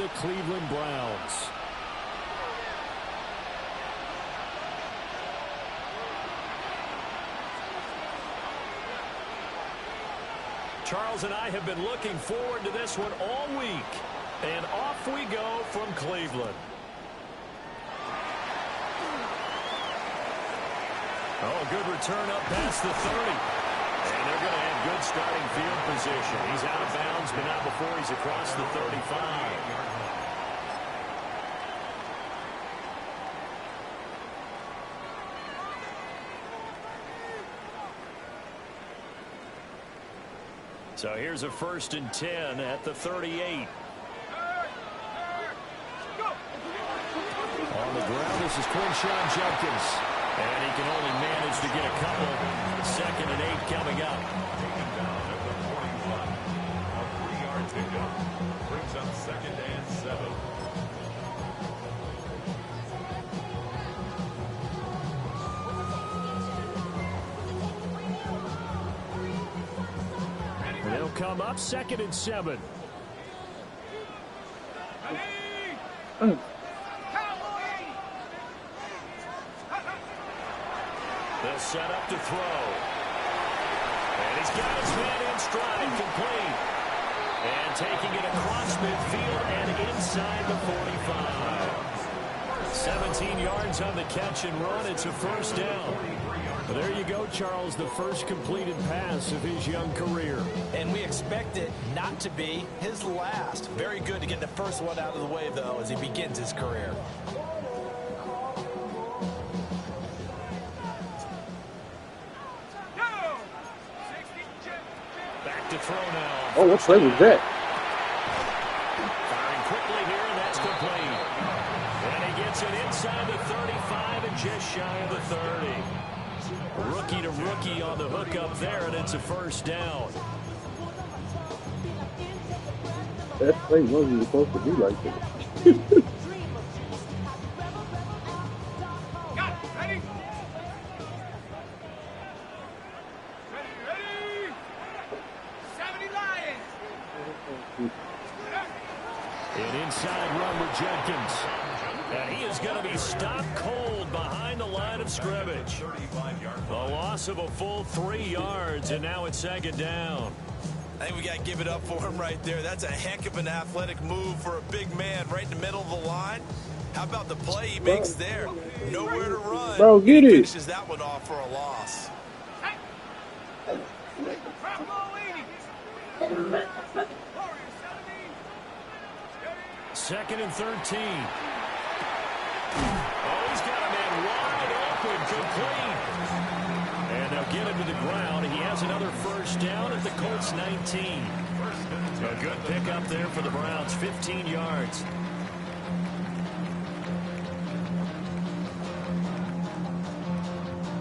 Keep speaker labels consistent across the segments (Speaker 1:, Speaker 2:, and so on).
Speaker 1: the Cleveland Browns. Charles and I have been looking forward to this one all week. And off we go from Cleveland. Oh, good return up past the 30. And they're going to have good starting field position. He's out of bounds, but not before he's across the 35. So here's a 1st and 10 at the 38. On the ground, this is Quinshawn Judkins. And he can only manage to get a couple. 2nd and 8 coming up.
Speaker 2: Taken down at the 41. A 3-yard pickup. Brings up 2nd and 7.
Speaker 1: They'll come up 2nd and 7. They'll set up to throw. And he's got his man in stride, complete. And taking it across midfield and inside the 45. 17 yards on the catch and run. It's a 1st down. Well, there you go, Charles, the first completed pass of his young career.
Speaker 3: And we expect it not to be his last. Very good to get the first one out of the way, though, as he begins his career.
Speaker 1: Back to throw now.
Speaker 4: Oh, what play was that?
Speaker 1: Firing quickly here, and that's complete. And he gets it inside the 35 and just shy of the 30. Rookie to rookie on the hook up there, and it's a 1st down.
Speaker 4: That play wasn't supposed to be like that.
Speaker 1: An inside run with Jenkins. And he is going to be stopped cold behind the line of scrimmage. A loss of a full 3 yards, and now it's 2nd down.
Speaker 3: I think we got to give it up for him right there. That's a heck of an athletic move for a big man right in the middle of the line. How about the play he makes there? Nowhere to run.
Speaker 4: Bro, get it.
Speaker 3: Finishes that one off for a loss.
Speaker 1: 2nd and 13. Oh, he's got a man wide open, complete. And they'll get him to the ground. He has another 1st down at the Colts 19. A good pickup there for the Browns, 15 yards.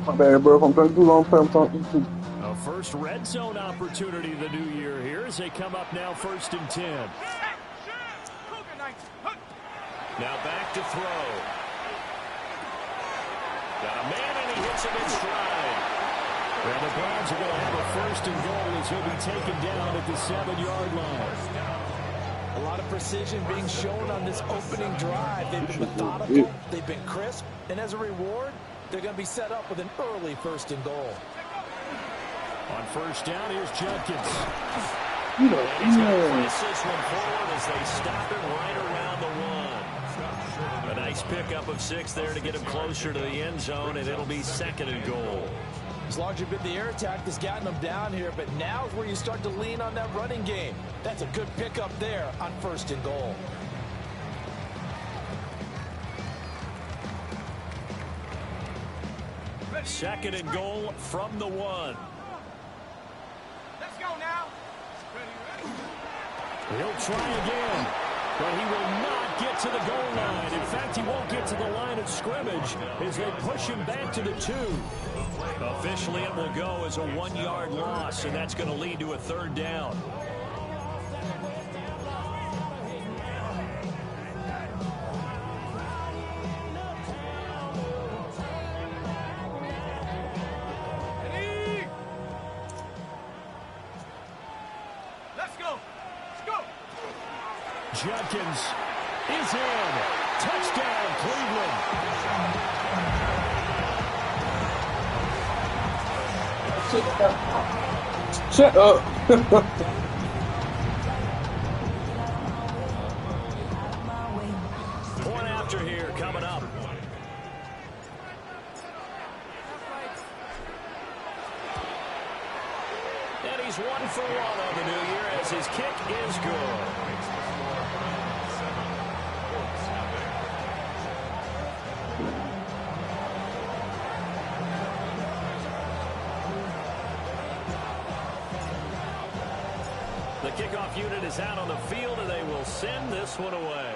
Speaker 4: My bad, bro. If I'm trying to do long term something.
Speaker 1: A first red zone opportunity the new year here as they come up now 1st and 10. Now back to throw. Got a man and he hits him in stride. And the Browns are going to have a 1st and goal as he'll be taken down at the 7-yard line.
Speaker 3: A lot of precision being shown on this opening drive. They've been methodical, they've been crisp, and as a reward, they're going to be set up with an early 1st and goal.
Speaker 1: On 1st down, here's Judkins.
Speaker 4: You know,
Speaker 1: And he's going to press this one forward as they stop it right around the 1. A nice pickup of 6 there to get him closer to the end zone, and it'll be 2nd and goal.
Speaker 3: It's largely been the air attack that's gotten them down here, but now is where you start to lean on that running game. That's a good pickup there on 1st and goal.
Speaker 1: Second and goal from the 1.
Speaker 5: Let's go now.
Speaker 1: He'll try again, but he will not get to the goal line. In fact, he won't get to the line of scrimmage as they push him back to the 2. Officially, it will go as a 1-yard loss, and that's going to lead to a 3rd down. Judkins is in. Touchdown, Cleveland.
Speaker 4: Shut up.
Speaker 1: Point after here coming up. And he's 1 for 1 on the new year as his kick is good. The kickoff unit is out on the field, and they will send this one away.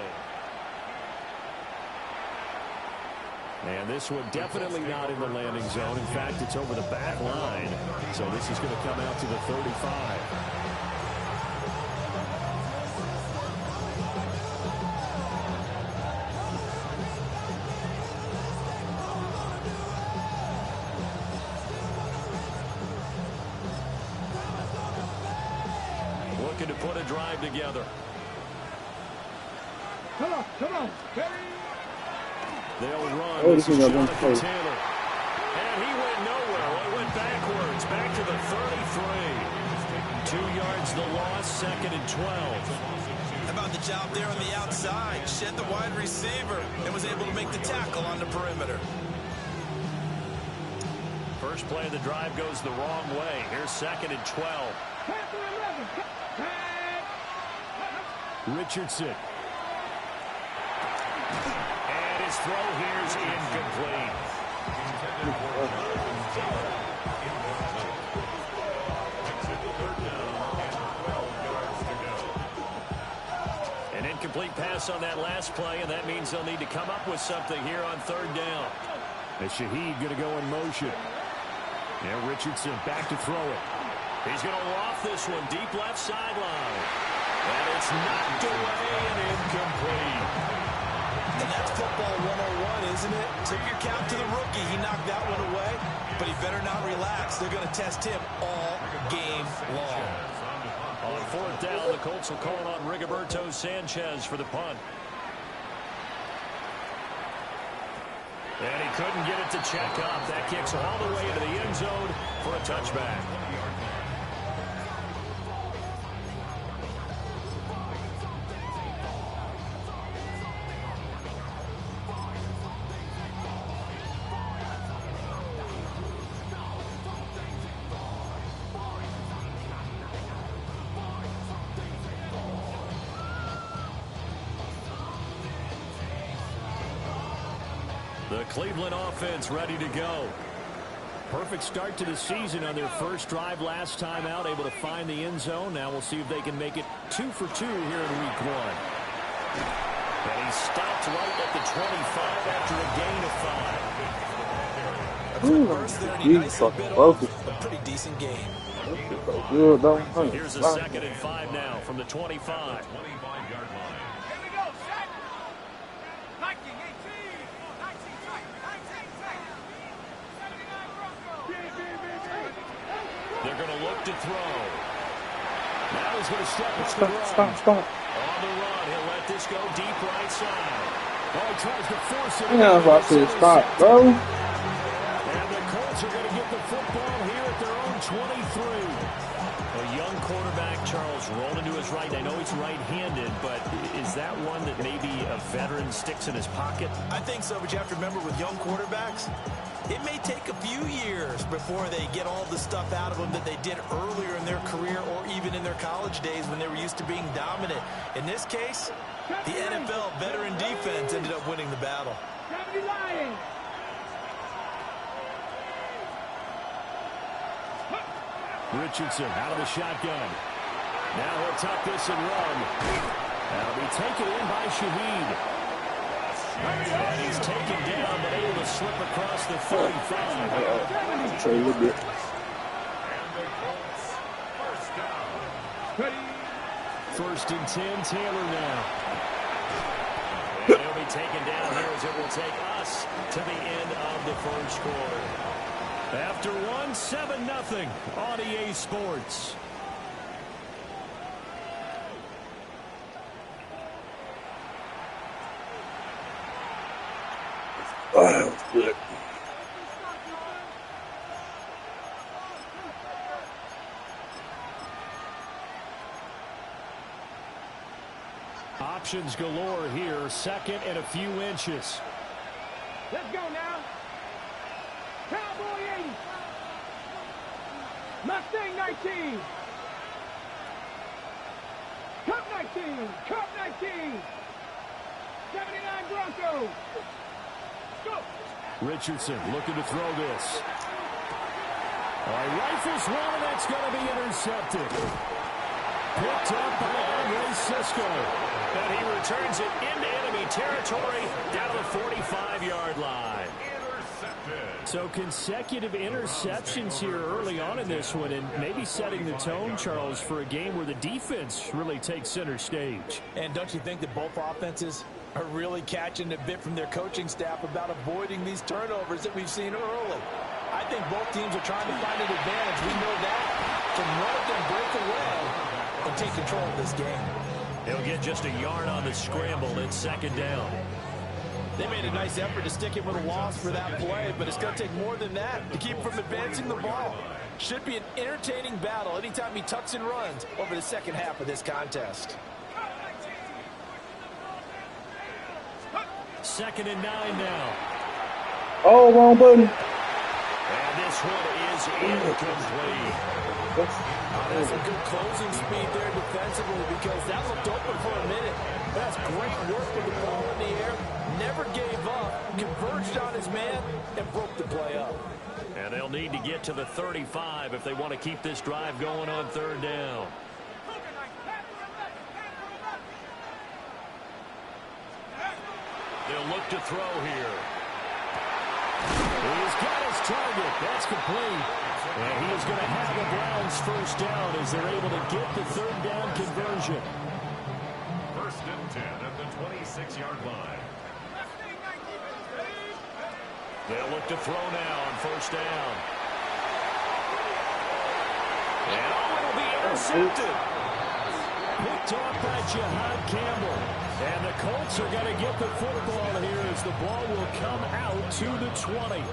Speaker 1: And this one definitely not in the landing zone. In fact, it's over the back line. So this is going to come out to the 35. Looking to put a drive together.
Speaker 5: Come on.
Speaker 1: They'll run.
Speaker 4: Oh,
Speaker 1: This is
Speaker 4: this is a
Speaker 1: Jonathan
Speaker 4: good play.
Speaker 1: Taylor. And he went nowhere. Well, he went backwards. Back to the 33. 2 yards the loss, 2nd and 12.
Speaker 3: How about the job there on the outside? Shed the wide receiver and was able to make the tackle on the perimeter.
Speaker 1: First play of the drive goes the wrong way. Here's 2nd and 12. Richardson. And his throw here is incomplete. An incomplete pass on that last play, and that means they'll need to come up with something here on 3rd down. As Shaheed going to go in motion. Now Richardson back to throw it. He's going to loft this one deep left sideline. And it's knocked away and incomplete.
Speaker 3: And that's football 101, isn't it? Tip your cap to the rookie. He knocked that one away, but he better not relax. They're going to test him all game long.
Speaker 1: On 4th down, the Colts will call on Rigoberto Sanchez for the punt. And he couldn't get it to check up. That kicks all the way into the end zone for a touchback. The Cleveland offense ready to go. Perfect start to the season on their first drive last time out, able to find the end zone. Now we'll see if they can make it 2 for 2 here in week 1. And he stopped right at the 25 after a gain of 5.
Speaker 3: A quick burst there, and he nicely bit off a pretty decent game.
Speaker 4: Good, though.
Speaker 1: Here's a 2nd and 5 now from the 25. They're going to look to throw. Now he's going to step on the run.
Speaker 4: Stop.
Speaker 1: On the run, he'll let this go deep right side. Oh, he tries to force it.
Speaker 4: Yeah, I was about to stop, bro.
Speaker 1: And the Colts are going to get the football here at their own 23. A young quarterback, Charles, rolling to his right. I know he's right-handed, but is that one that maybe a veteran sticks in his pocket?
Speaker 3: I think so, but you have to remember with young quarterbacks, it may take a few years before they get all the stuff out of them that they did earlier in their career or even in their college days when they were used to being dominant. In this case, the NFL veteran defense ended up winning the battle.
Speaker 1: Richardson out of the shotgun. Now he'll tuck this and run. That'll be taken in by Shaheed. And he's taken down, but able to slip across the 45.
Speaker 4: Trey a little bit.
Speaker 1: First and 10, Taylor now. And he'll be taken down here as it will take us to the end of the first quarter. After 7-0 on EA Sports.
Speaker 4: Oh, that was good.
Speaker 1: Options galore here. Second and a few inches.
Speaker 5: Let's go now. Cowboy 80. Mustang 19. Cup 19. Cup 19. 79 Broncos. Go.
Speaker 1: Richardson looking to throw this. All right, rifles one, and that's going to be intercepted. Picked up by Andre Cisco. And he returns it into enemy territory down to the 45-yard line. So consecutive interceptions here early on in this one, and maybe setting the tone, Charles, for a game where the defense really takes center stage.
Speaker 3: And don't you think that both offenses are really catching a bit from their coaching staff about avoiding these turnovers that we've seen early? I think both teams are trying to find an advantage. We know that. Can one of them break away and take control of this game?
Speaker 1: He'll get just a yard on the scramble. It's second down.
Speaker 3: They made a nice effort to stick him with a loss for that play, but it's going to take more than that to keep him from advancing the ball. Should be an entertaining battle anytime he tucks and runs over the second half of this contest.
Speaker 1: Second and 9 now.
Speaker 4: Oh, wrong button.
Speaker 1: And this one is incomplete.
Speaker 3: That's some good closing speed there defensively because that looked open for a minute. That's great work with the ball in the air. Never gave up, converged on his man, and broke the play up.
Speaker 1: And they'll need to get to the 35 if they want to keep this drive going on third down. They'll look to throw here. He's got his target. That's complete. And he is going to have the Browns first down as they're able to get the third down conversion.
Speaker 2: First and 10 at the 26-yard line.
Speaker 1: They'll look to throw now on first down. And it'll be intercepted. Picked off by Jihad Campbell. And the Colts are going to get the football here as the ball will come out to the 20.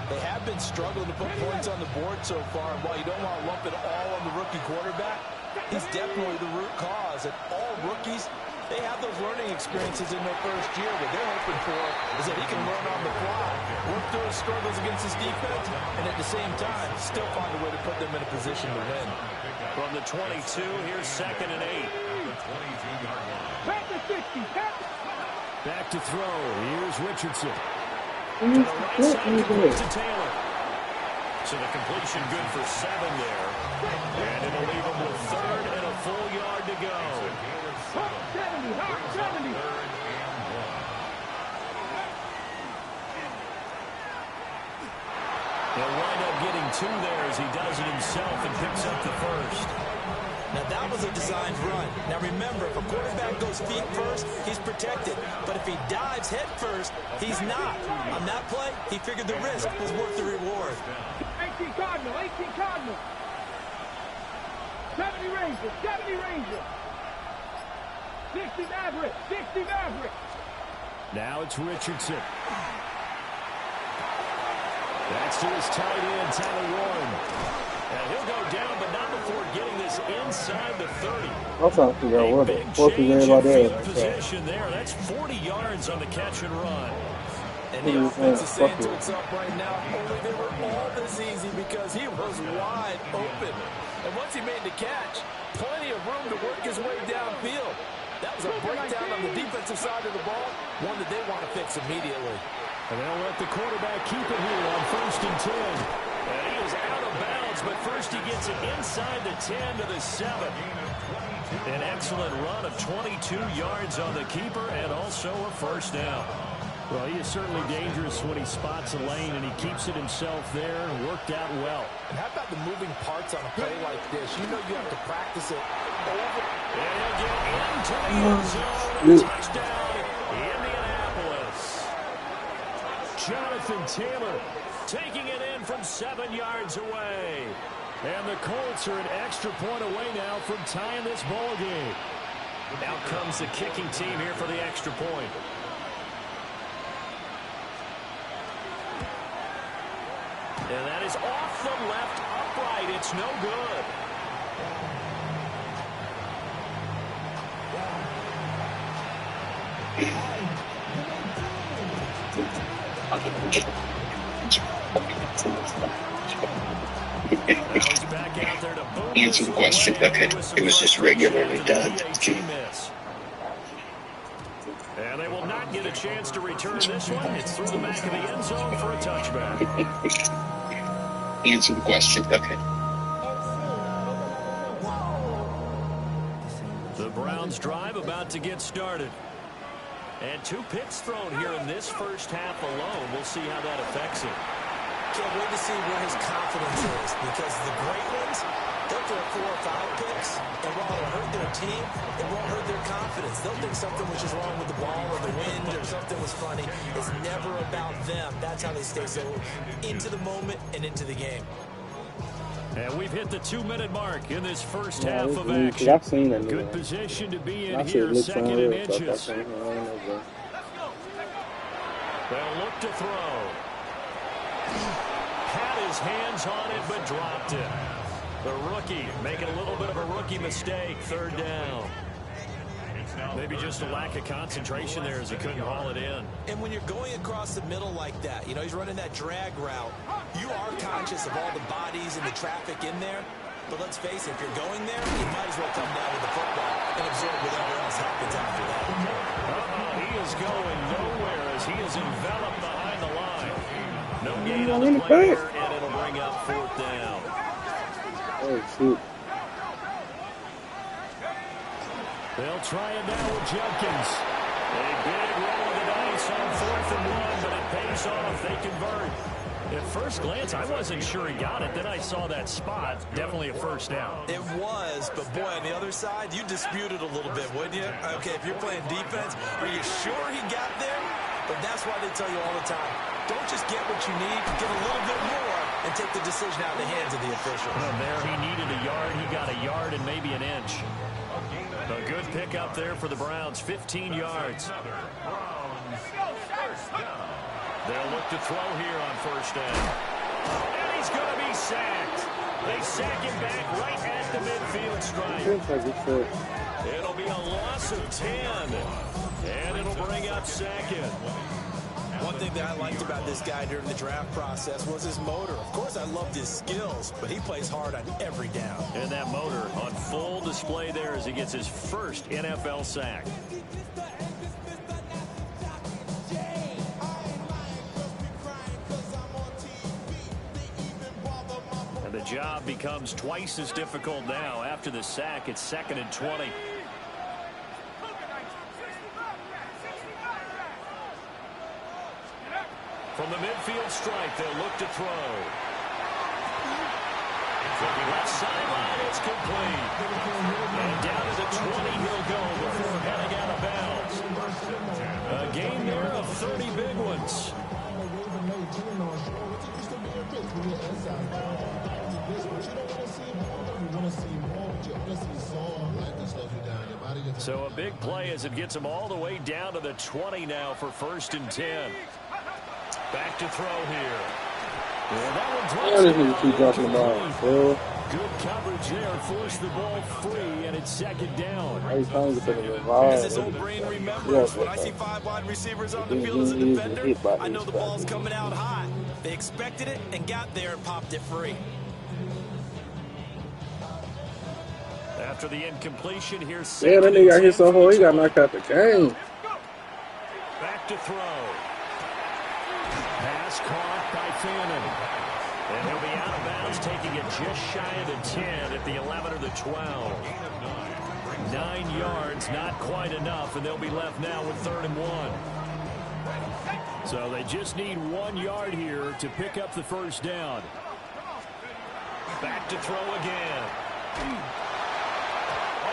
Speaker 3: They have been struggling to put points on the board so far, and while you don't want to lump it all on the rookie quarterback, he's definitely the root cause. And all rookies, they have those learning experiences in their first year. What they're hoping for is that he can learn on the fly, work through his struggles against his defense, and at the same time, still find a way to put them in a position to win.
Speaker 1: From the 22, here's second and 8. Back to throw. Here's Richardson. To the right side, complete to Taylor. So the completion good for 7 there. And it'll leave him with third and a full yard to go.
Speaker 5: 70.
Speaker 1: He'll wind up getting 2 there as he does it himself and picks up the first.
Speaker 3: Now, that was a designed run. Now, remember, if a quarterback goes feet first, he's protected. But if he dives head first, he's not. On that play, he figured the risk was worth the reward.
Speaker 5: 18 Cardinal. 70 Ranger. 60 Maverick.
Speaker 1: Now it's Richardson. That's to his tight end, Tyler Warren. And he'll go down, but not before getting this inside the 30.
Speaker 4: I'm trying to figure out what the fuck is everybody there.
Speaker 1: Position there. That's 40 yards on the catch and run.
Speaker 3: And the offense is saying to itself right now, only they were all this easy because he was wide open. And once he made the catch, plenty of room to work his way downfield. That was a breakdown on the defensive side of the ball, one that they want to fix immediately.
Speaker 1: And they'll let the quarterback keep it here on first and 10. And he is out of bounds, but first he gets it inside the 10 to the 7. An excellent run of 22 yards on the keeper and also a first down. Well, he is certainly dangerous when he spots a lane, and he keeps it himself there and worked out well.
Speaker 3: And how about the moving parts on a play like this? You know you have to practice it over.
Speaker 1: And he'll get into the end zone. Touchdown, Indianapolis. Jonathan Taylor taking it in from 7 yards away. And the Colts are an extra point away now from tying this ball game. Out comes the kicking team here for the extra point. And that is off the left upright. It's no good. Now he's back out there to boom.
Speaker 6: Answer the question. Okay. It was just regularly done.
Speaker 1: And they will not get a chance to return this one. It's through the back of the end zone for a touchback.
Speaker 6: Answer the question. Okay.
Speaker 1: The Browns drive about to get started. And 2 picks thrown here in this first half alone. We'll see how that affects him.
Speaker 3: Can't wait to see where his confidence is, because the great ones, they'll throw 4 or 5 picks, and while it'll hurt their team, it won't hurt their confidence. They'll think something was just wrong with the ball or the wind or something was funny. It's never about them. That's how they stay so into the moment and into the game.
Speaker 1: And we've hit the 2-minute mark in this first half of action.
Speaker 4: I've seen that.
Speaker 1: Good position to be in
Speaker 4: I
Speaker 1: here, second and
Speaker 4: real,
Speaker 1: inches.
Speaker 4: so
Speaker 1: They'll look to throw. Had his hands on it, but dropped it. The rookie making a little bit of a rookie mistake, 3rd down. Maybe just a lack of concentration there as he couldn't haul it in.
Speaker 3: And when you're going across the middle like that, you know, he's running that drag route, you are conscious of all the bodies and the traffic in there. But let's face it, if you're going there, you might as well come down with the football and absorb whatever else happens after that.
Speaker 1: He is going nowhere as he is enveloped behind the line. No gain on the play here, and it'll bring up 4th down.
Speaker 4: Oh, shoot.
Speaker 1: They'll try it now with Jenkins. A big roll of the dice on 4th and 1, but it pays off. They convert. At first glance, I wasn't sure he got it. Then I saw that spot. Definitely a 1st down.
Speaker 3: It was, but boy, on the other side, you disputed a little bit, wouldn't you? Okay, if you're playing defense, are you sure he got there? But that's why they tell you all the time, don't just get what you need, get a little bit more, and take the decision out of the hands of the official.
Speaker 1: Well, there he needed a yard. He got a yard and maybe an inch. A good pick up there for the Browns, 15 yards. They'll look to throw here on 1st down. And he's going to be sacked. They sack him back right at the midfield stripe. It'll be a loss of 10. And it'll bring up 2nd.
Speaker 3: One thing that I liked about this guy during the draft process was his motor. Of course, I loved his skills, but he plays hard on every down.
Speaker 1: And that motor on full display there as he gets his first NFL sack. And the job becomes twice as difficult now. After the sack, it's 2nd and 20. From the midfield stripe, they'll look to throw. From the left sideline, it's complete. And down to the 20 he'll go before heading out of bounds. A game there of 30 big ones. So a big play as it gets him all the way down to the 20 now for 1st and 10. Back to throw here. Well, that one drops the ball. Good coverage there. Forced the ball free, and it's 2nd down.
Speaker 3: As this old brain remembers, when I see 5 wide receivers on the field as a defender, I know the ball's coming out hot. They expected it and got there and popped it free.
Speaker 1: After the incompletion, here's
Speaker 4: yeah, that nigga got hit so hard, he got knocked out the game.
Speaker 1: Back to throw. Pass caught by Fannin. And he'll be out of bounds, taking it just shy of the 10 at the 11 or the 12. 9 yards, not quite enough, and they'll be left now with 3rd and 1. So they just need 1 yard here to pick up the 1st down. Back to throw again.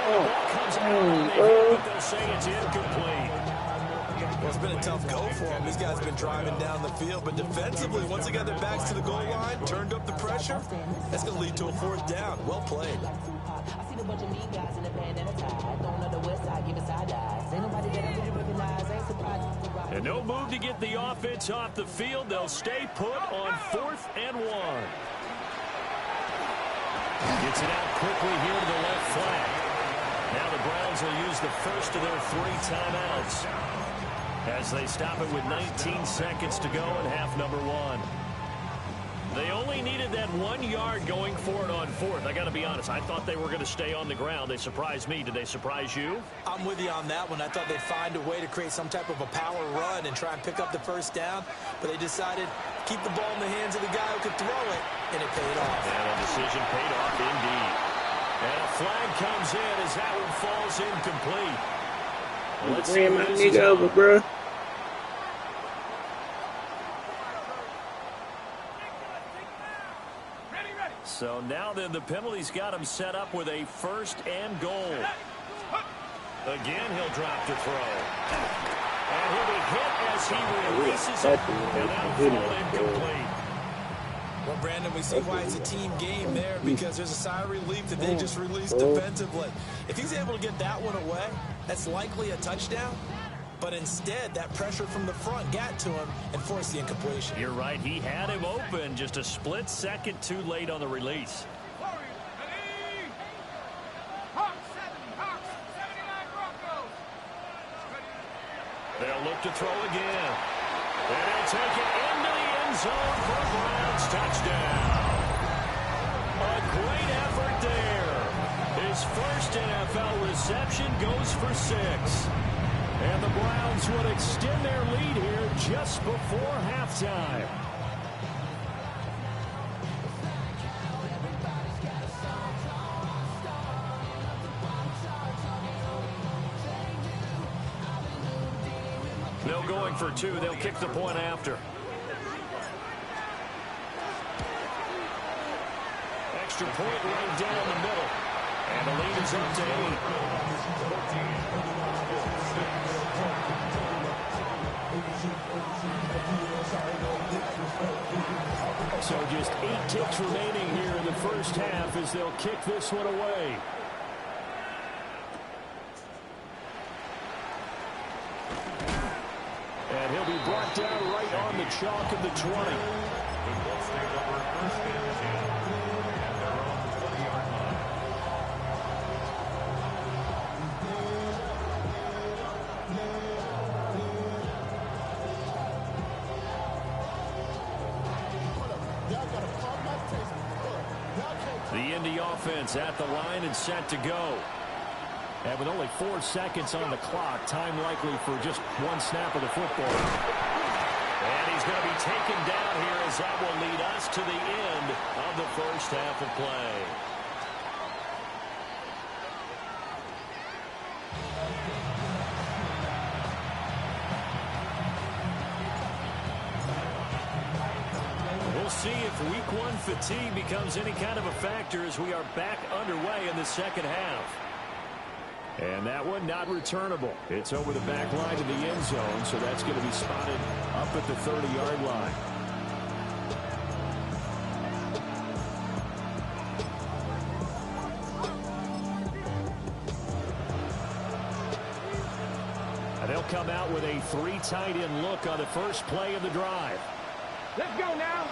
Speaker 1: Oh, the ball comes out, but they'll say it's incomplete.
Speaker 3: Well, it's been a tough go for him. These guys have been driving down the field, but defensively, once they got their backs to the goal line, turned up the pressure, that's going to lead to a 4th down. Well played.
Speaker 7: I seen a bunch of mean guys in the band and a tie. Don't know the west side, give a side eyes. Ain't nobody that I really recognize. Ain't surprised.
Speaker 1: And no move to get the offense off the field. They'll stay put on 4th and 1. Gets it out quickly here to the left flank. Now the Browns will use the first of their 3 timeouts as they stop it with 19 seconds to go in half number 1. They only needed that 1 yard going for it on 4th. I got to be honest, I thought they were going to stay on the ground. They surprised me. Did they surprise you?
Speaker 3: I'm with you on that one. I thought they'd find a way to create some type of a power run and try and pick up the first down, but they decided to keep the ball in the hands of the guy who could throw it, and it paid off.
Speaker 1: And a decision paid off indeed. And a flag comes in as that one falls incomplete. Let's see
Speaker 4: Ran my
Speaker 1: what this is
Speaker 4: nigga over,
Speaker 1: on.
Speaker 4: bro.
Speaker 1: So now then the penalty's got him set up with a 1st and goal. Again, he'll drop to throw. And he'll be hit as he releases it. And that'll fall incomplete.
Speaker 3: Well, Brandon, we see why it's a team game there, because there's a sigh of relief that they just released defensively. If he's able to get that one away, that's likely a touchdown. But instead, that pressure from the front got to him and forced the incompletion.
Speaker 1: You're right. He had him open, just a split second too late on the release. They'll look to throw again. And he'll take it into the end zone for a Browns touchdown. A great effort there. His first NFL reception goes for 6. And the Browns would extend their lead here just before halftime. They'll going for 2. They'll kick the point after. Extra point right down the middle. And the lead is up to 8. So just 8 ticks remaining here in the first half as they'll kick this one away. And he'll be brought down right on the chalk of the 20.
Speaker 2: Football stayed over 1st and 10. And they're on the 20-yard line.
Speaker 1: The Indy offense at the line and set to go. And with only 4 seconds on the clock, time likely for just 1 snap of the football. And he's going to be taken down here as that will lead us to the end of the first half of play. We'll see if week 1 fatigue becomes any kind of a factor as we are back underway in the second half. And that one not returnable. It's over the back line to the end zone, so that's going to be spotted up at the 30-yard line. And they'll come out with a 3 tight end look on the first play of the drive.
Speaker 5: Let's go now.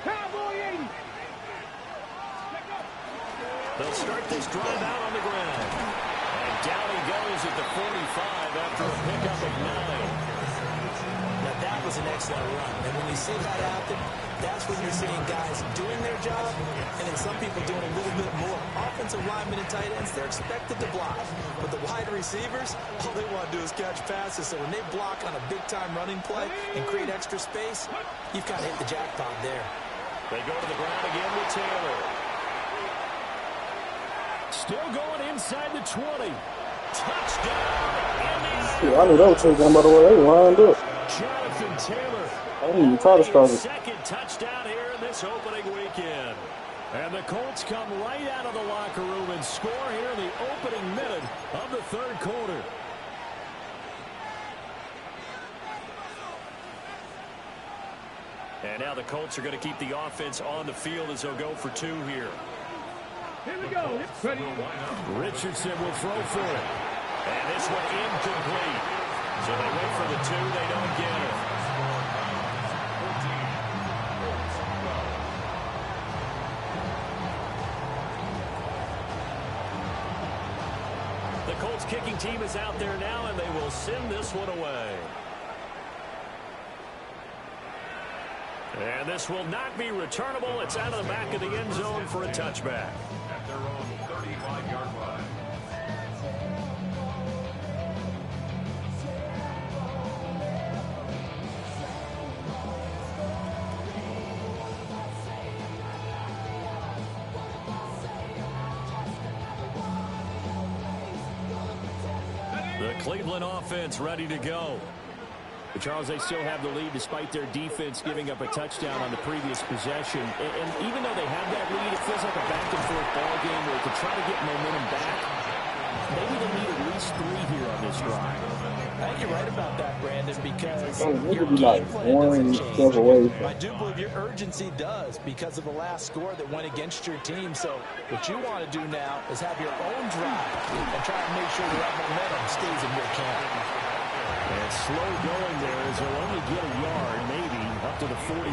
Speaker 5: Cowboy 80.
Speaker 1: They'll start this drive out on the ground. And down he goes at the 45 after a pickup of 9.
Speaker 3: Now, that was an excellent run. And when you see that happen, that's when you're seeing guys doing their job and then some people doing a little bit more. Offensive linemen and tight ends, they're expected to block. But the wide receivers, all they want to do is catch passes. So when they block on a big-time running play and create extra space, you've kind of hit the jackpot there.
Speaker 1: They go to the ground again with Taylor. Still going inside the 20. Touchdown, Indiana.
Speaker 4: I knew that was taken by the way they lined up.
Speaker 1: Jonathan Taylor.
Speaker 4: I didn't even try to start it.
Speaker 1: Second touchdown here in this opening weekend. And the Colts come right out of the locker room and score here in the opening minute of the third quarter. And now the Colts are going to keep the offense on the field as they'll go for 2 here.
Speaker 5: Here we go. Ready.
Speaker 1: Richardson will throw for it. And this one incomplete. So they wait for the 2. They don't get it. The Colts kicking team is out there now, and they will send this one away. And this will not be returnable. It's out of the back of the end zone for a touchback.
Speaker 2: At their own 35-yard line.
Speaker 1: The Cleveland offense ready to go. But Charles, they still have the lead despite their defense giving up a touchdown on the previous possession. And even though they have that lead, it feels like a back-and-forth ball game where to try to get momentum back, maybe they need at least 3 here on this drive.
Speaker 3: I think you're right about that, Brandon, because
Speaker 4: It
Speaker 3: your
Speaker 4: would be
Speaker 3: game
Speaker 4: like
Speaker 3: plan
Speaker 4: one
Speaker 3: doesn't
Speaker 4: step
Speaker 3: change.
Speaker 4: away
Speaker 3: I
Speaker 4: from.
Speaker 3: do believe your urgency does because of the last score that went against your team. So what you want to do now is have your own drive and try to make sure that momentum stays in your camp.
Speaker 1: And slow going there as they'll only get a yard, maybe, up to the 41.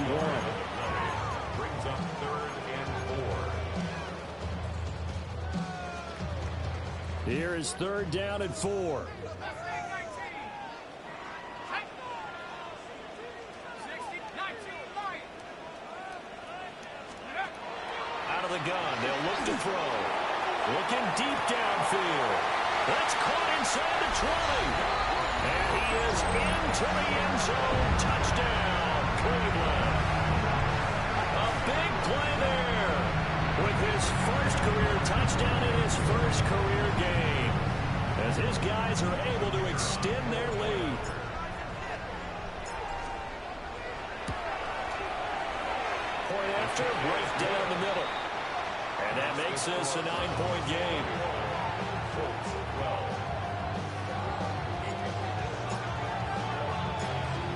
Speaker 2: Brings up 3rd and 4.
Speaker 1: Here is 3rd down and 4. Out of the gun, they'll look to throw. Looking deep downfield. That's caught inside the 20. And he is into the end zone. Touchdown, Cleveland. A big play there with his first career touchdown in his first career game, as his guys are able to extend their lead. Point after, break down the middle. And that makes this a 9-point game.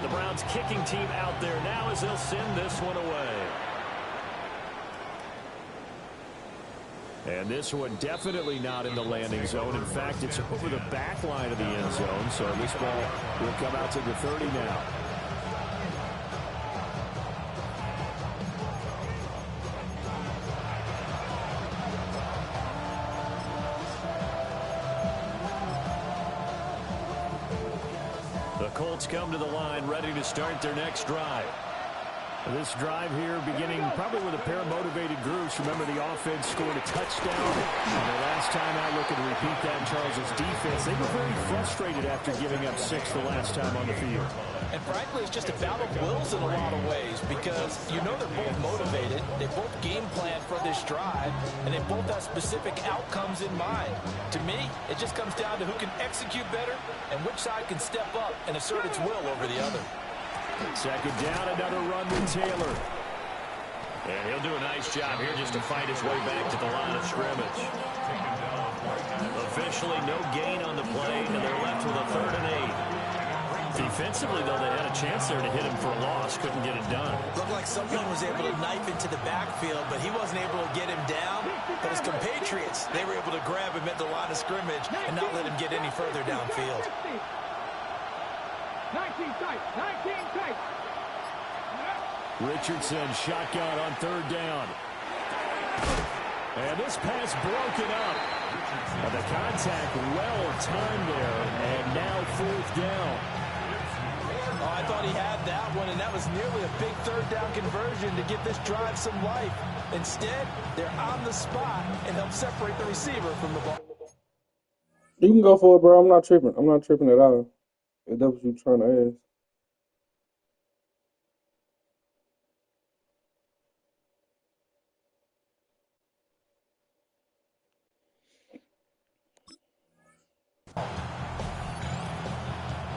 Speaker 1: The Browns kicking team out there now as they'll send this one away. And this one definitely not in the landing zone. In fact, it's over the back line of the end zone. So this ball will come out to the 30 now. The Colts come to the line ready to start their next drive. This drive here beginning probably with a pair of motivated groups. Remember, the offense scored a touchdown. And the last time out, looking to repeat that in Charles' defense. They were very frustrated after giving up 6 the last time on the field.
Speaker 3: And frankly, it's just a battle of wills in a lot of ways because you know they're both motivated. They both game plan for this drive, and they both have specific outcomes in mind. To me, it just comes down to who can execute better and which side can step up and assert its will over the other.
Speaker 1: 2nd down, another run with Taylor. And he'll do a nice job here just to fight his way back to the line of scrimmage. Officially no gain on the play, and they're left with a 3rd and 8. Defensively, though, they had a chance there to hit him for a loss. Couldn't get it done.
Speaker 3: Looked like someone was able to knife into the backfield, but he wasn't able to get him down. But his compatriots, they were able to grab him at the line of scrimmage and not let him get any further downfield.
Speaker 5: 19 tight. 19 tight.
Speaker 1: Richardson shotgun on 3rd down. And this pass broken up. The contact well timed there, and now 4th down.
Speaker 3: Oh, I thought he had that one, and that was nearly a big 3rd down conversion to give this drive some life. Instead, they're on the spot and help separate the receiver from the ball.
Speaker 4: You can go for it, bro. I'm not tripping. I'm not tripping at all. If that's what you're trying to ask.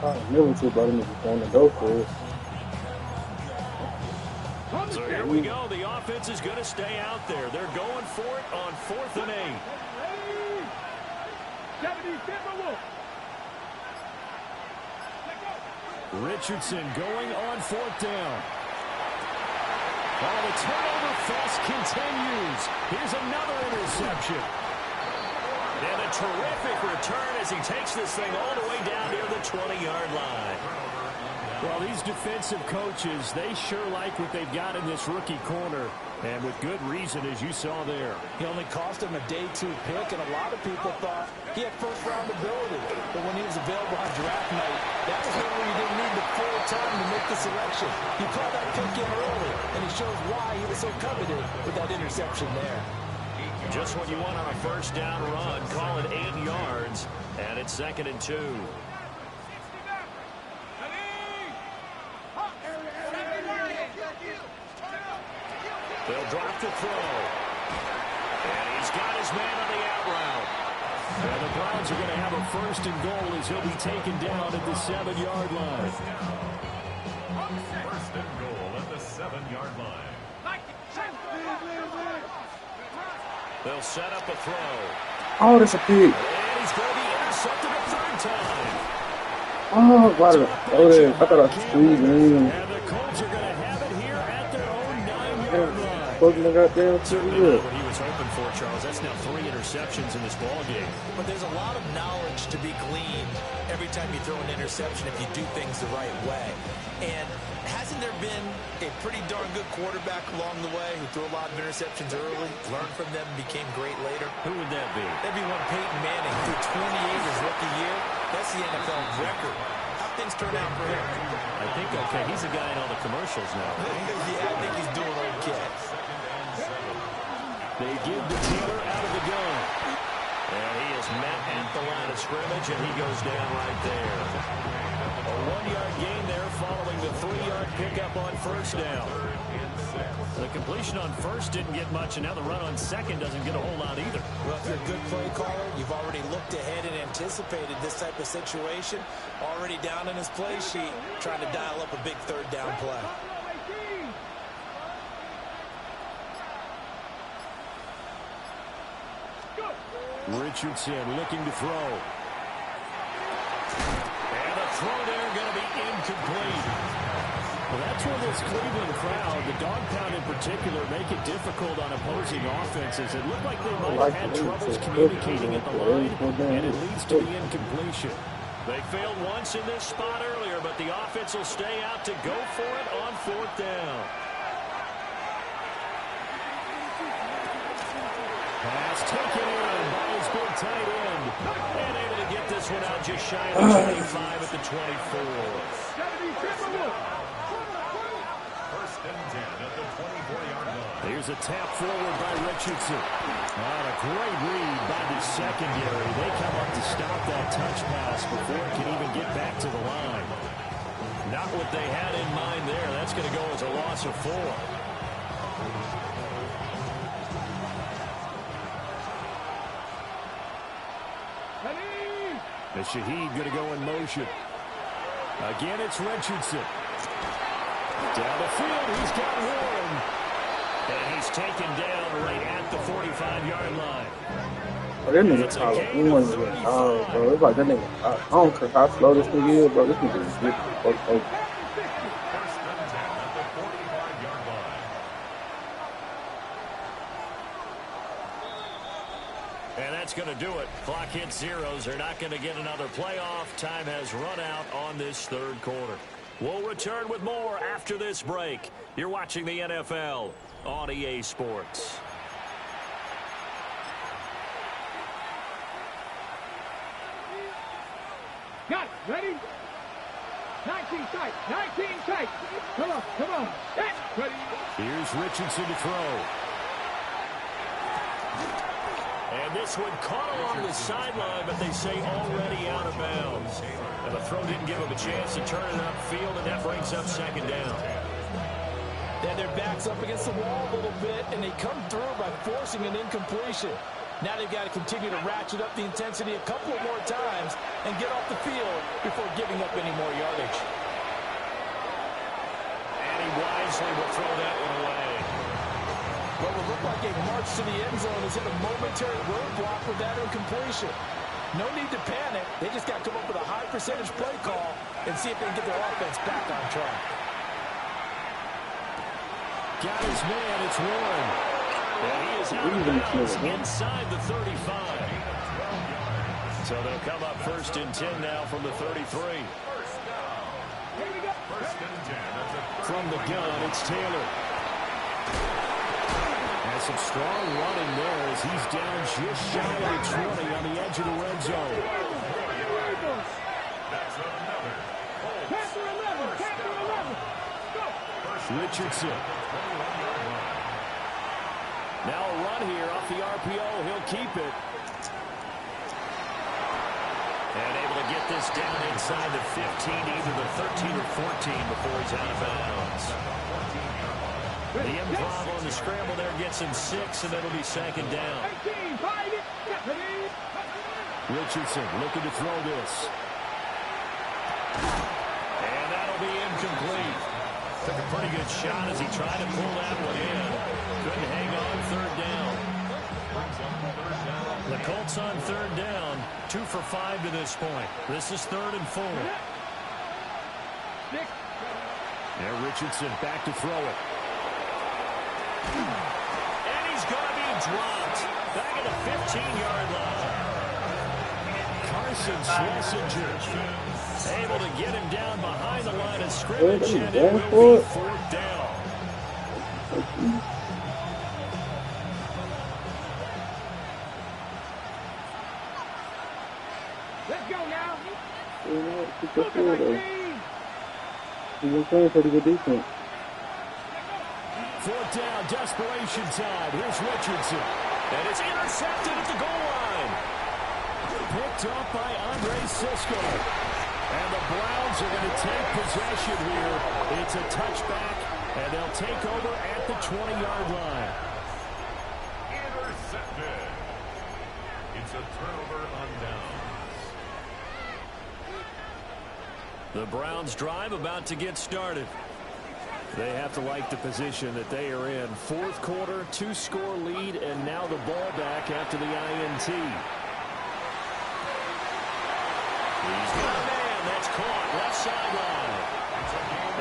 Speaker 4: I never took about him if you're trying to go for it.
Speaker 1: So here we go. The offense is going to stay out there. They're going for it on 4th and 8.
Speaker 5: 70
Speaker 1: Richardson going on 4th down. Oh, the turnover fest continues. Here's another interception. And a terrific return as he takes this thing all the way down near the 20-yard line.
Speaker 5: Well, these defensive coaches, they sure like what they've got in this rookie corner, and with good reason, as you saw there.
Speaker 3: He only cost him a day 2 pick, and a lot of people thought he had first-round ability. But when he was available on draft night, that was when you didn't need the full time to make the selection. You called that pick in early, and it shows why he was so coveted with that interception there.
Speaker 1: Just what you want on a first down run. Call it 8 yards, and it's 2nd and 2. They'll drop the throw. And he's got his man on the out route.
Speaker 5: And the Browns are going to have a 1st and goal as he'll be taken down at the 7-yard line.
Speaker 2: 1st and goal at the 7-yard line.
Speaker 1: They'll set up a throw.
Speaker 4: Oh, that's a pick.
Speaker 1: And he's going to be intercepted a 3rd time.
Speaker 4: Oh, why did I throw that? I thought I squeezed it in.
Speaker 5: And the Colts are going to have it here at their own 9-yard line.
Speaker 4: Fucking the goddamn
Speaker 1: Certainly
Speaker 4: shit.
Speaker 1: not what he was hoping for, Charles. That's now 3 interceptions in this ballgame.
Speaker 3: But there's a lot of knowledge to be gleaned every time you throw an interception if you do things the right way. And hasn't there been a pretty darn good quarterback along the way who threw a lot of interceptions early, learned from them, and became great later?
Speaker 1: Who would that be?
Speaker 3: That'd be one Peyton Manning, threw 28 his rookie year. That's the NFL record. How things turn out for him?
Speaker 1: I think, okay, he's a guy in all the commercials now.
Speaker 3: Yeah, I think he's doing okay.
Speaker 5: They give the Taylor out of the gun.
Speaker 1: And he is met at the line of scrimmage, and he goes down right there. A 1-yard gain there following the 3-yard pickup on 1st down. The completion on 1st didn't get much, and now the run on 2nd doesn't get a whole lot either.
Speaker 3: Well, if you're a good play caller, you've already looked ahead and anticipated this type of situation. Already down in his play sheet, trying to dial up a big 3rd down play.
Speaker 5: Richardson looking to throw.
Speaker 1: And the throw there going to be incomplete.
Speaker 5: Well, that's where this Cleveland crowd, the dog pound in particular, make it difficult on opposing offenses. It looked like they might have had troubles communicating at the line, and it leads to the incompletion.
Speaker 1: They failed once in this spot earlier, but the offense will stay out to go for it on 4th down.
Speaker 5: Pass taken in by his big tight end.
Speaker 1: And able to get this one out just shy of the 25 at the 24.
Speaker 2: 1st and 10 at the 24-yard line.
Speaker 5: Here's a tap forward by Richardson. And a great read by the secondary. They come up to stop that touch pass before it can even get back to the line.
Speaker 1: Not what they had in mind there. That's going to go as a loss of 4.
Speaker 5: The Shaheed going to go in motion. Again, it's Richardson. Down the field, he's got Warren.
Speaker 1: And he's taken down right at the 45-yard line.
Speaker 4: Oh, that nigga Tyler Warren is bro. It's like that nigga. I don't care how slow this nigga is, bro. This nigga is get the fuck over.
Speaker 2: 1st and 10 at the 45-yard line.
Speaker 1: And that's going to do it. Clock hits zeros. They're not going to get another playoff. Time has run out on this 3rd quarter. We'll return with more after this break. You're watching the NFL on EA Sports.
Speaker 5: Got it. Ready? 19 tight. 19 tight. Come on. Come on. Ready. Here's Richardson to throw.
Speaker 1: And this one caught along the sideline, but they say already out of bounds. And the throw didn't give him a chance to turn it upfield, and that brings up 2nd down.
Speaker 3: Then their backs up against the wall a little bit, and they come through by forcing an incompletion. Now they've got to continue to ratchet up the intensity a couple of more times and get off the field before giving up any more yardage.
Speaker 1: And he wisely will throw that one away.
Speaker 3: What will look like a march to the end zone is hit a momentary roadblock with that incompletion. No need to panic. They just got to come up with a high percentage play call and see if they can get their offense back on track.
Speaker 5: Got his man. It's Warren.
Speaker 1: And he is out of bounds inside the 35. So they'll come up 1st and 10 now from the 33.
Speaker 5: From the gun, it's Taylor. Has some strong running there as he's down just shy of the 20 on the edge of the red zone. Richardson. Now a run here off the RPO. He'll keep it.
Speaker 1: And able to get this down inside the 15, either the 13 or 14 before he's out of bounds. The improv on the scramble there gets him 6, and it'll be 2nd down.
Speaker 5: Richardson looking to throw this.
Speaker 1: And that'll be incomplete. Took a pretty good shot as he tried to pull that one in. Couldn't hang on 3rd down. The Colts on 3rd down, 2 for 5 to this point. This is 3rd and 4.
Speaker 5: Now Richardson back to throw it.
Speaker 1: And he's going to be dropped. Back at the 15-yard line.
Speaker 5: Carson Schlesinger
Speaker 1: Able to get him down behind the line of scrimmage, and it will be 4th down.
Speaker 8: Let's go now.
Speaker 4: He's been playing pretty good defense.
Speaker 5: 4th down, desperation time. Here's Richardson.
Speaker 1: And it's intercepted at the goal line.
Speaker 5: Picked up by Andre Sisco. And the Browns are going to take possession here. It's a touchback, and they'll take over at the 20-yard line.
Speaker 2: Intercepted. It's a turnover on downs.
Speaker 1: The Browns drive about to get started.
Speaker 5: They have to like the position that they are in. 4th quarter, 2-score lead, and now the ball back after the INT.
Speaker 1: He's got a man that's caught left sideline.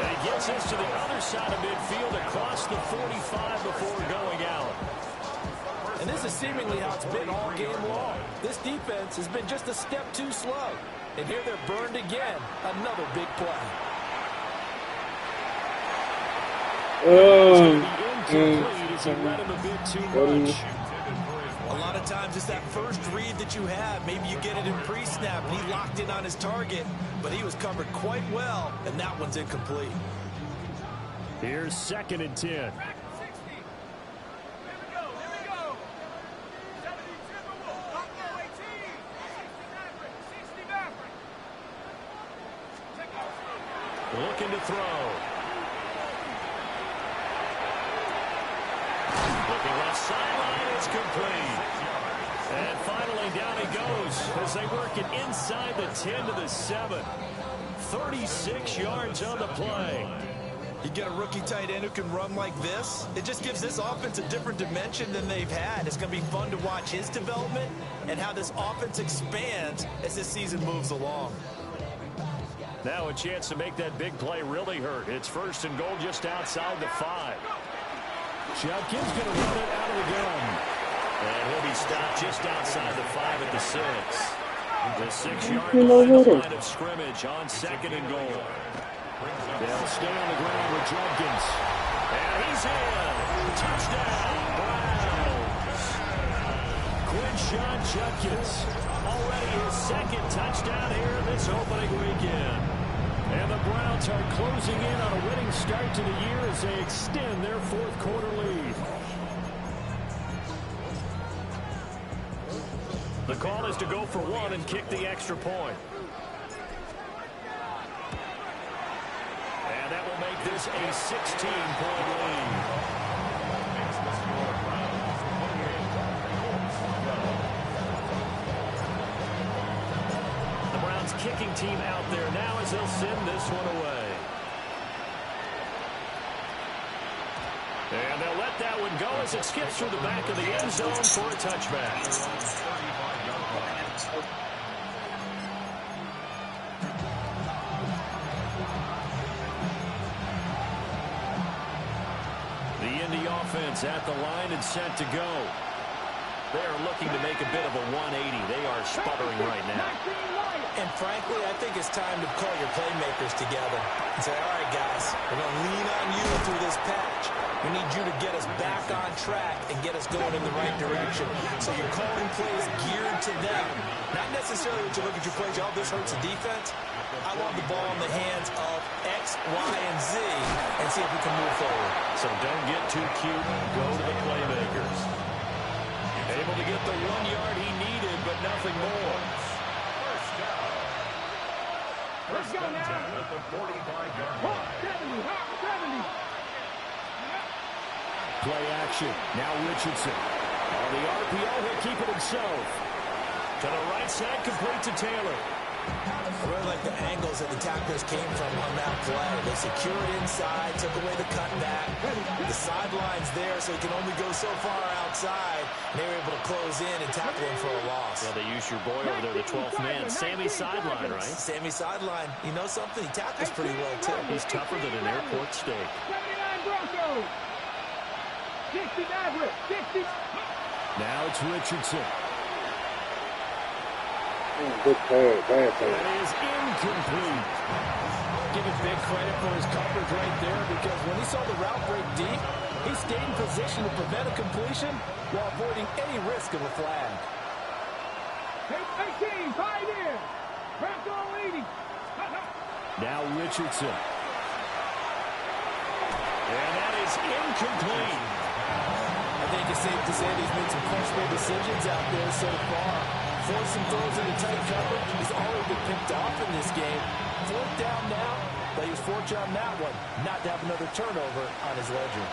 Speaker 1: And he gets us to the other side of midfield across the 45 before going out.
Speaker 3: And this is seemingly how it's been all game long. This defense has been just a step too slow. And here they're burned again. Another big play.
Speaker 5: Incomplete as he let him a bit too much.
Speaker 3: A lot of times it's that first read that you have. Maybe you get it in pre-snap, and he locked in on his target, but he was covered quite well, and that one's incomplete.
Speaker 5: Here's 2nd and 10.
Speaker 1: Looking to throw. Looking left sideline, it's complete. And finally down he goes as they work it inside the 10 to the 7. 36 yards on the play.
Speaker 3: You get a rookie tight end who can run like this. It just gives this offense a different dimension than they've had. It's going to be fun to watch his development and how this offense expands as this season moves along.
Speaker 1: Now a chance to make that big play really hurt. It's 1st and goal just outside the 5.
Speaker 5: Judkins going to run it out of the gun.
Speaker 1: And he'll be stopped just outside the 5 at the 6. The 6-yard line, the line of scrimmage on 2nd and goal.
Speaker 5: They'll stay on the ground with Judkins.
Speaker 1: And he's in. Touchdown, Browns.
Speaker 5: Quinshon Judkins.
Speaker 1: Already his 2nd touchdown here this opening weekend.
Speaker 5: And the Browns are closing in on a winning start to the year as they extend their 4th quarter lead.
Speaker 1: The call is to go for 1 and kick the extra point. And that will make this a 16-point lead. The Browns kicking team out there now as they'll send this one away. And they'll let that one go as it skips through the back of the end zone for a touchback. The Indy offense at the line and set to go. They are looking to make a bit of a 180. They are sputtering right now.
Speaker 3: And frankly, I think it's time to call your playmakers together and say, all right, guys, we're going to lean on you through this patch. We need you to get us back on track and get us going in the right direction. So you're calling plays geared to them. Not necessarily what you look at your plays, oh, this hurts the defense. I want the ball in the hands of X, Y, and Z and see if we can move forward.
Speaker 1: So don't get too cute. Go to the playmakers. Able to get the 1 yard he needed, but nothing more.
Speaker 2: First down at the 45-yard line.
Speaker 5: Play action. Now Richardson. On the RPO, he'll keep it himself.
Speaker 1: To the right side, complete to Taylor.
Speaker 3: I really like the angles that the tacklers came from on that play. They secured inside, took away the cutback. The sideline's there, so he can only go so far outside. And they were able to close in and tackle him for a loss.
Speaker 1: Yeah, they used your boy over there, the 12th man. Sammy sideline, right?
Speaker 3: Sammy sideline. You know something? He tackles pretty well, too.
Speaker 1: He's tougher than an airport steak.
Speaker 8: 79 Broncos. 60 Maverick. 60.
Speaker 5: Now it's Richardson.
Speaker 4: Good pass, bad pass.
Speaker 5: That is incomplete.
Speaker 3: Give him big credit for his coverage right there because when he saw the route break deep, he stayed in position to prevent a completion while avoiding any risk of a flag.
Speaker 8: Take 18, tied in. Bronco leading.
Speaker 5: Now Richardson.
Speaker 1: And that is incomplete.
Speaker 3: I think it's safe to say that he's made some questionable decisions out there so far. Forced some throws into tight coverage. He's already been picked off in this game. 4th down now, but he was fortunate on that one not to have another turnover on his ledger.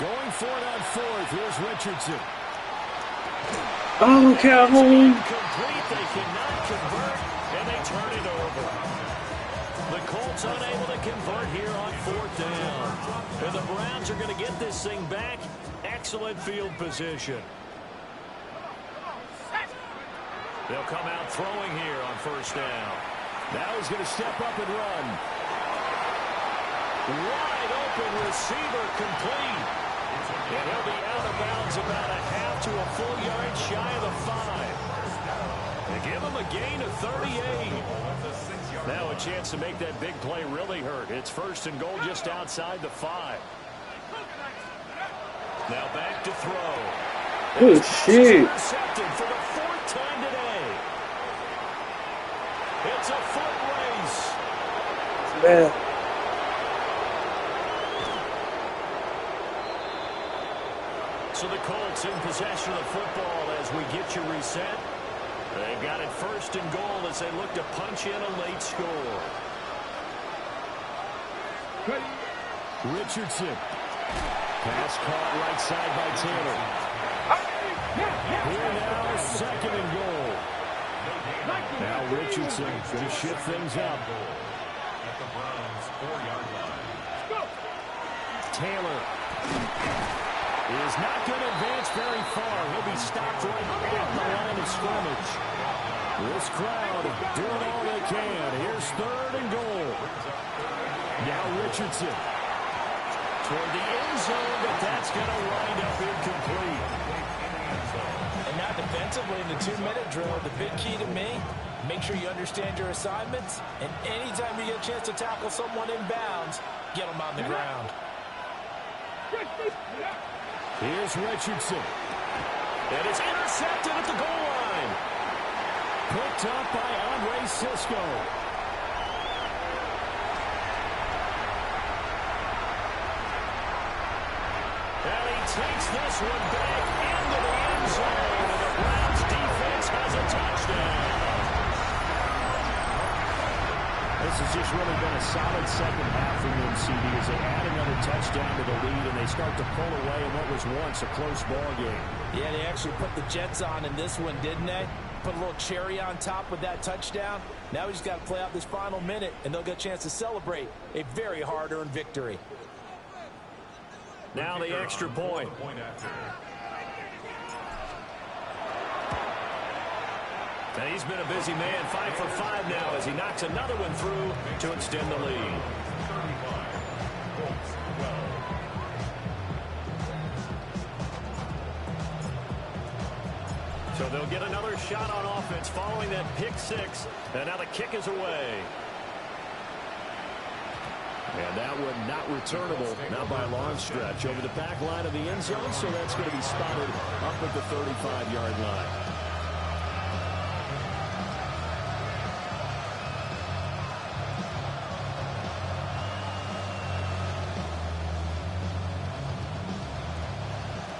Speaker 5: Going for it on 4th. Here's Richardson.
Speaker 4: Oh, Calhoun.
Speaker 1: Incomplete. They cannot convert, and they turn it over. The Colts unable to convert here on 4th down. And the Browns are going to get this thing back. Excellent field position. They'll come out throwing here on 1st down.
Speaker 5: Now he's going to step up and run.
Speaker 1: Wide open receiver complete. And he'll be out of bounds about a half to a full yard shy of the 5. They give him a gain of 38. Now a chance to make that big play really hurt. It's 1st and goal just outside the 5. Now back to throw.
Speaker 4: Good shit.
Speaker 1: Intercepted for the 4th time today. It's a foot race.
Speaker 4: Man.
Speaker 1: So the Colts in possession of the football as we get you reset. They've got it 1st and goal as they look to punch in a late score.
Speaker 5: Richardson. Pass caught right side by Taylor. Here now, 2nd and goal. Now Richardson going to shift things up.
Speaker 2: At the Browns' 4-yard line.
Speaker 5: Taylor is not going to advance very far. He'll be stopped right at the line of scrimmage. This crowd doing all they can. Here's 3rd and goal. Now Richardson. Toward the end zone, but that's going to wind up incomplete.
Speaker 3: And now defensively in the 2-minute drill, the big key to me, make sure you understand your assignments, and anytime you get a chance to tackle someone in bounds, get them on the ground.
Speaker 5: Here's Richardson.
Speaker 1: And it's intercepted at the goal line.
Speaker 5: Picked up by Andre Sisco.
Speaker 1: And he takes this one back into the end zone. And the Browns defense has a touchdown.
Speaker 5: This has just really been a solid second half for them, CD, as they add another touchdown to the lead and they start to pull away in what was once a close ball game.
Speaker 3: Yeah, they actually put the Jets on in this one, didn't they? Put a little cherry on top with that touchdown. Now we just got to play out this final minute, and they'll get a chance to celebrate a very hard-earned victory.
Speaker 1: Now the extra point. And he's been a busy man, 5 for 5 now as he knocks another one through to extend the lead. they'll get another shot on offense following that pick six. And now the kick is away. And that one not returnable, not by a long stretch, over the back line of the end zone, so that's going to be spotted up at the 35-yard line.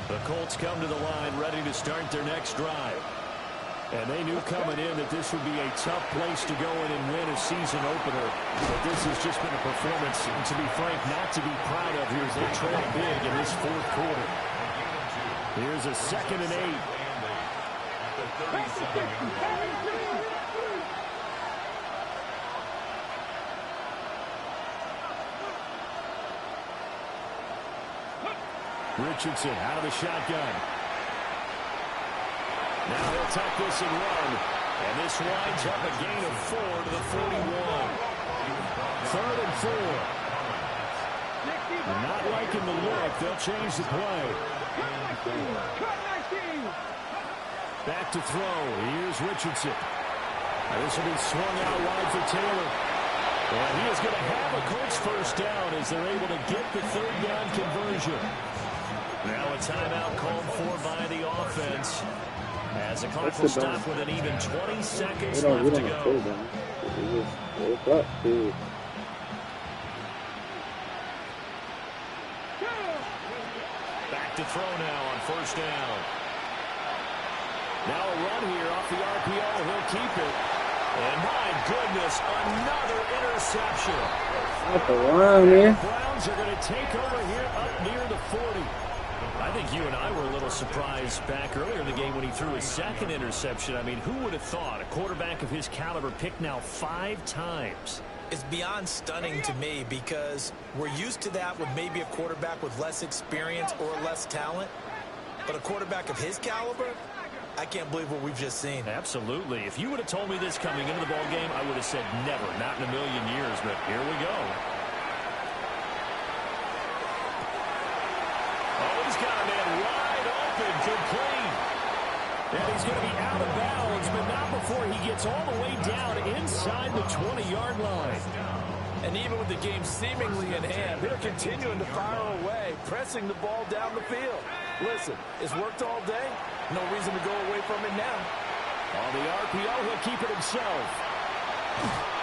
Speaker 1: The Colts come to the line ready to start their next drive. And they knew coming in that this would be a tough place to go in and win a season opener. But this has just been a performance, to be frank, not to be proud of here as they trail big in this fourth quarter. Here's a 2nd and 8.
Speaker 2: The 37-yard line.
Speaker 1: Richardson out of the shotgun. Now he'll tuck this and run. And this winds up a gain of 4 to the 41. 3rd and 4. Not liking the look. They'll change the play. Back to throw. Here's Richardson. This will be swung out wide for Taylor. And he is going to have a Colts first down as they're able to get the 3rd down conversion. Now a timeout called for by the offense. As the clock will stop with an even 20 seconds left to go. Back to throw now on 1st down. Now a run here off the RPO. He'll keep it. And my goodness, another interception.
Speaker 4: That's a run, man.
Speaker 1: The Browns are going to take over here up near the 40. I think you and I were a little surprised back earlier in the game when he threw his 2nd interception. I mean, who would have thought a quarterback of his caliber picked now 5 times?
Speaker 3: It's beyond stunning to me because we're used to that with maybe a quarterback with less experience or less talent. But a quarterback of his caliber, I can't believe what we've just seen.
Speaker 1: Absolutely. If you would have told me this coming into the ball game, I would have said never, not in a million years. But here we go. Complete. And he's going to be out of bounds, but not before he gets all the way down inside the 20-yard line.
Speaker 3: And even with the game seemingly in hand, they're continuing to fire away, pressing the ball down the field. Listen, it's worked all day. No reason to go away from it now.
Speaker 1: On the RPO, he'll keep it himself.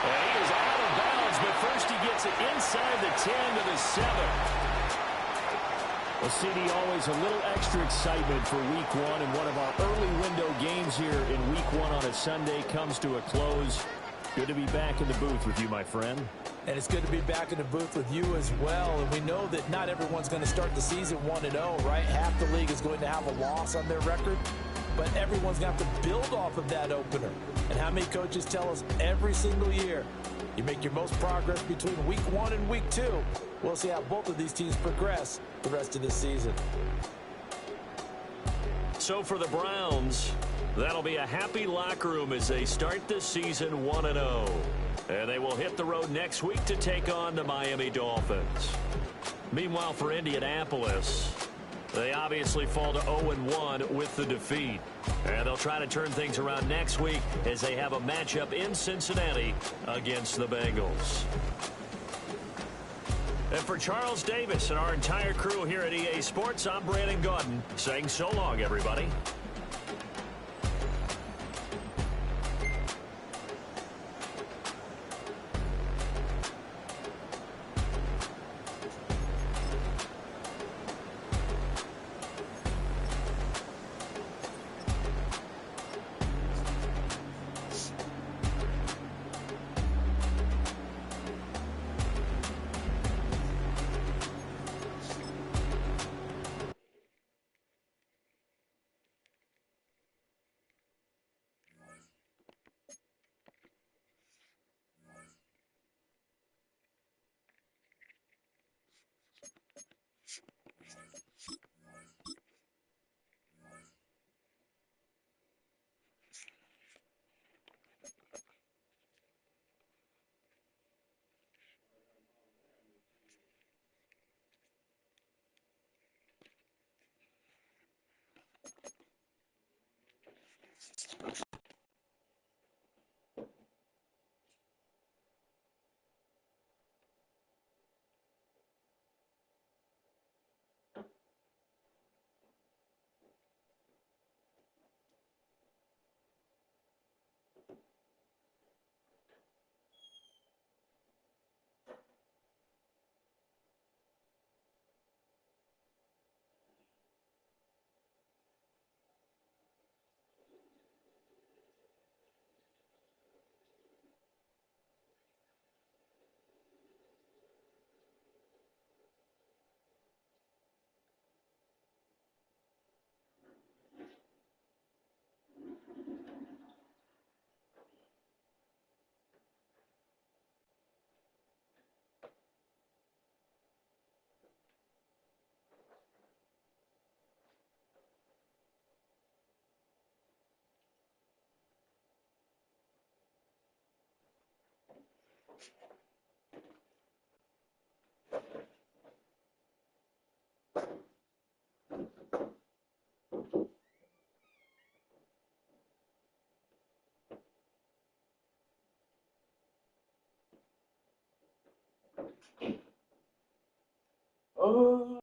Speaker 1: And he is out of bounds, but first he gets it inside the 10 to the 7. Well, CD, always a little extra excitement for Week 1, and one of our early window games here in Week 1 on a Sunday comes to a close. Good to be back in the booth with you, my friend.
Speaker 3: And it's good to be back in the booth with you as well. And we know that not everyone's going to start the season 1-0, right? Half the league is going to have a loss on their record, but everyone's going to have to build off of that opener. And how many coaches tell us every single year, you make your most progress between Week 1 and Week 2. We'll see how both of these teams progress the rest of this season.
Speaker 1: So for the Browns, that'll be a happy locker room as they start this season 1-0. And they will hit the road next week to take on the Miami Dolphins. Meanwhile, for Indianapolis, they obviously fall to 0-1 with the defeat. And they'll try to turn things around next week as they have a matchup in Cincinnati against the Bengals. And for Charles Davis and our entire crew here at EA Sports, I'm Brandon Gaudin saying so long, everybody.
Speaker 4: Oh,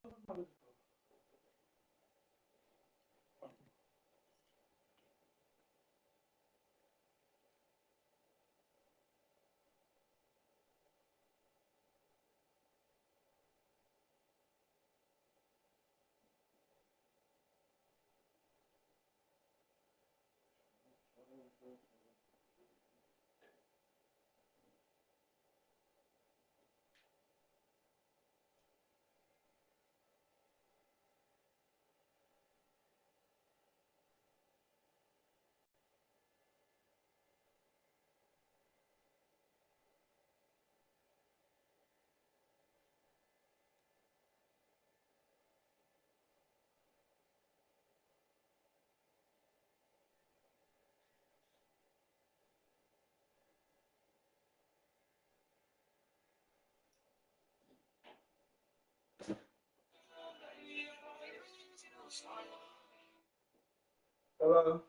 Speaker 4: hello.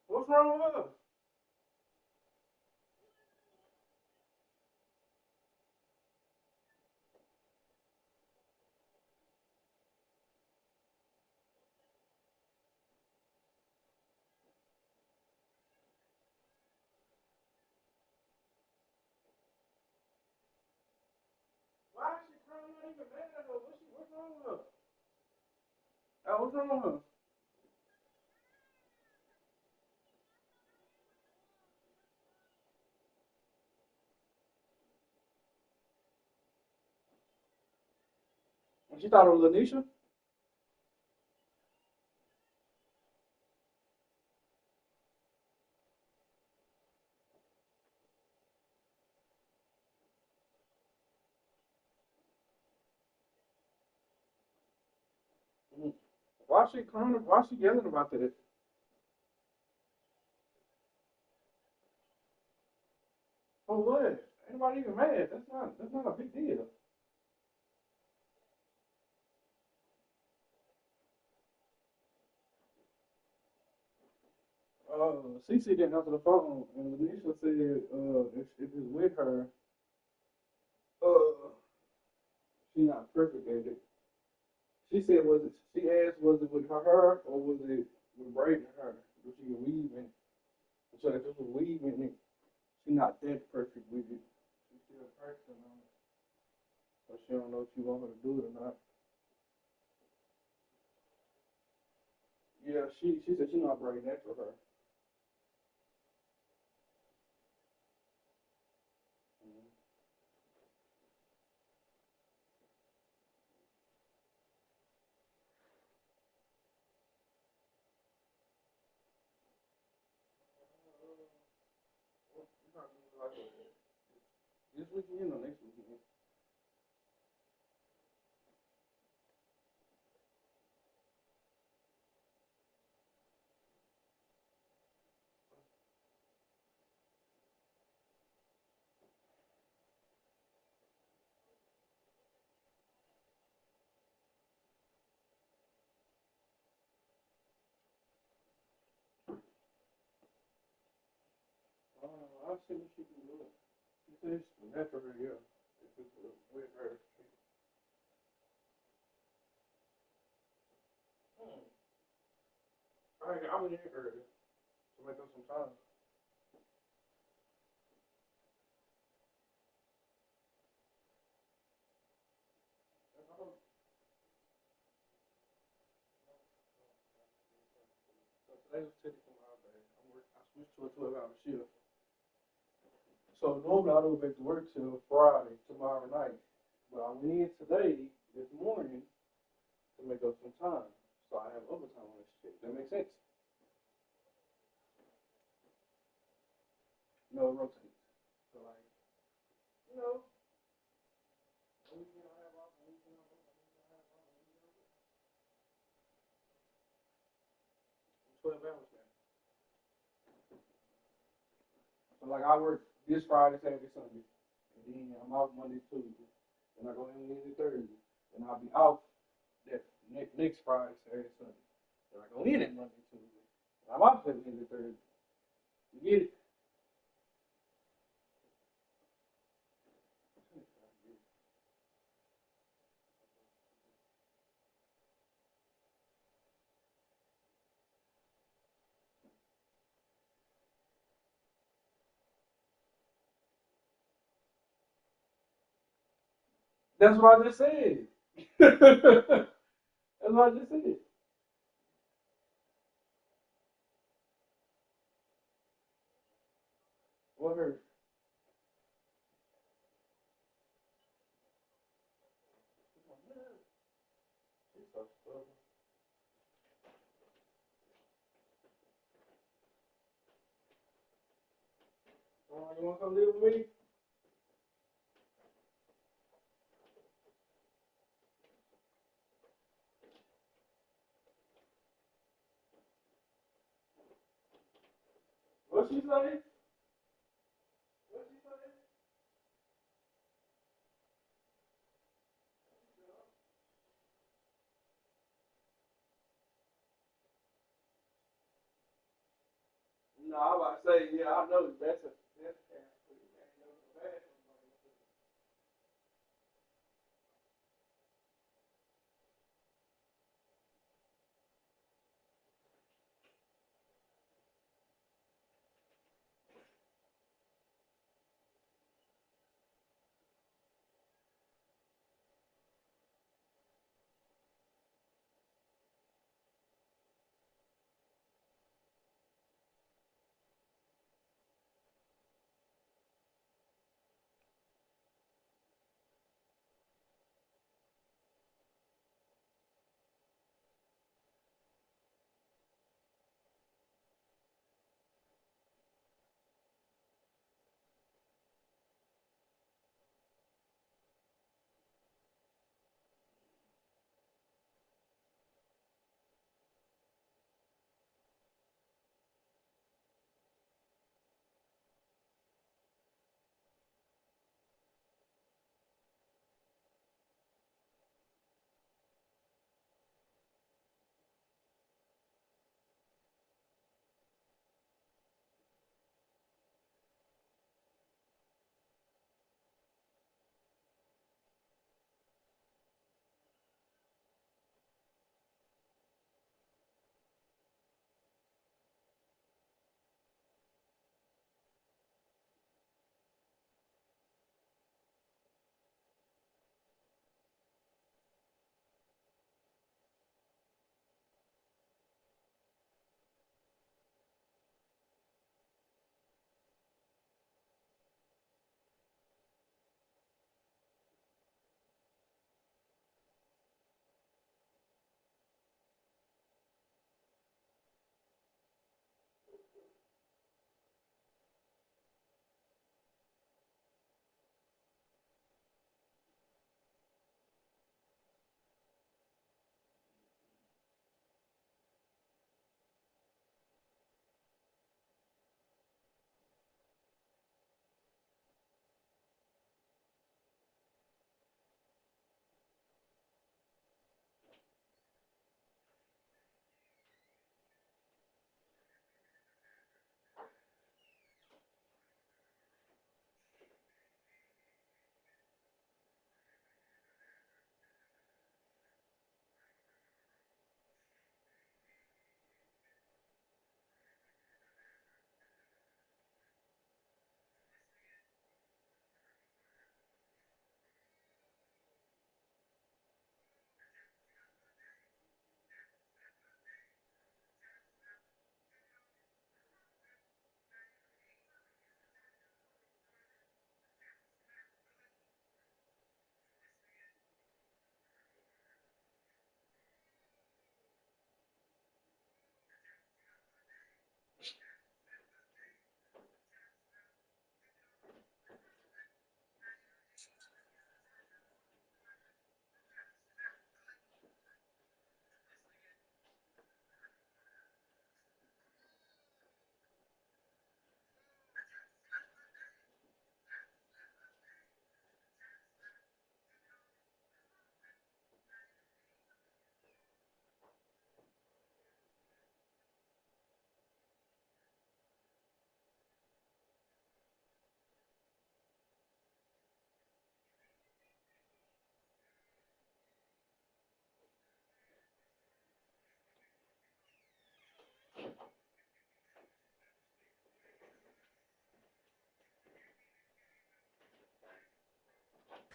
Speaker 4: What's wrong with her? Why is she crying? Not even mad at her. What's wrong with her? What's wrong with her? And she thought it was Lanisha. Why she crying? Why she yelling about that? Oh what? Anybody even mad? That's not a big deal. Cece didn't answer the phone, and Lanisha said, if it's with her, uh, she not perfect at it. She said, was it? She asked, was it with her hair or was it with braiding her? Was she weaving? So if it was weaving it, she not that perfect with it. She's still practicing on it, but she don't know if she want her to do it or not. Yeah, she said she not braiding that for her. This weekend or next weekend? I'll see what she can do. She says that's for her, yeah. If it's with her. I went in early to make up some time. So today was typical my day. I switched to a 12-hour shift. So normally I don't go back to work till Friday, tomorrow night. But I went in today, this morning, to make up some time. So I have overtime on this shit. That makes sense? No, it rotates. So like, you know, one weekend I have off, one weekend I have off, one weekend I have off, one weekend I have off. 12 hours now. So like I work this Friday, Saturday, Sunday. And then I'm off Monday, Tuesday. Then I go in Wednesday, Thursday. Then I'll be off that next Friday, Saturday, Sunday. Then I go in at Monday, Tuesday. And I'm off that Wednesday, Thursday. You get it? That's what I just said. That's what I just said. What hurt? She's so stubborn. You want to come live with me? What she say? What she say? No, I'm about to say, yeah, I know that's a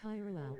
Speaker 9: Cairo.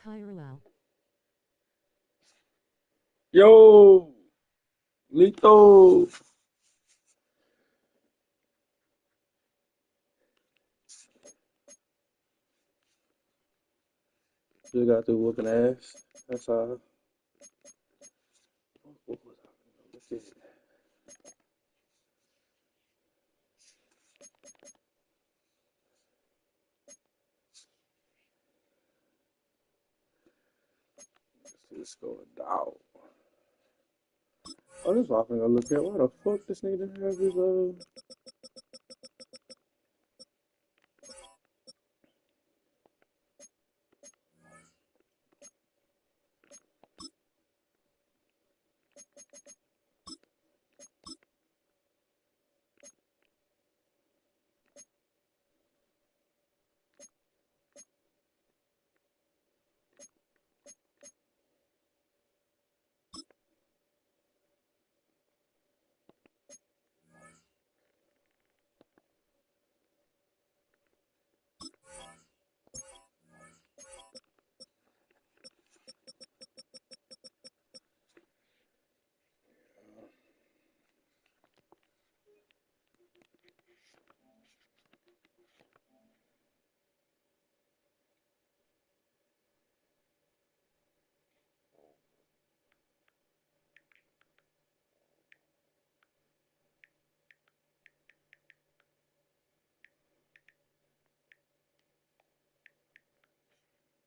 Speaker 9: Cairo.
Speaker 4: Yo, Lito. Just got through whooping ass. That's all. What was I? Look at it. Let's go down. Oh, this is what I'm gonna look at. Why the fuck this nigga didn't have his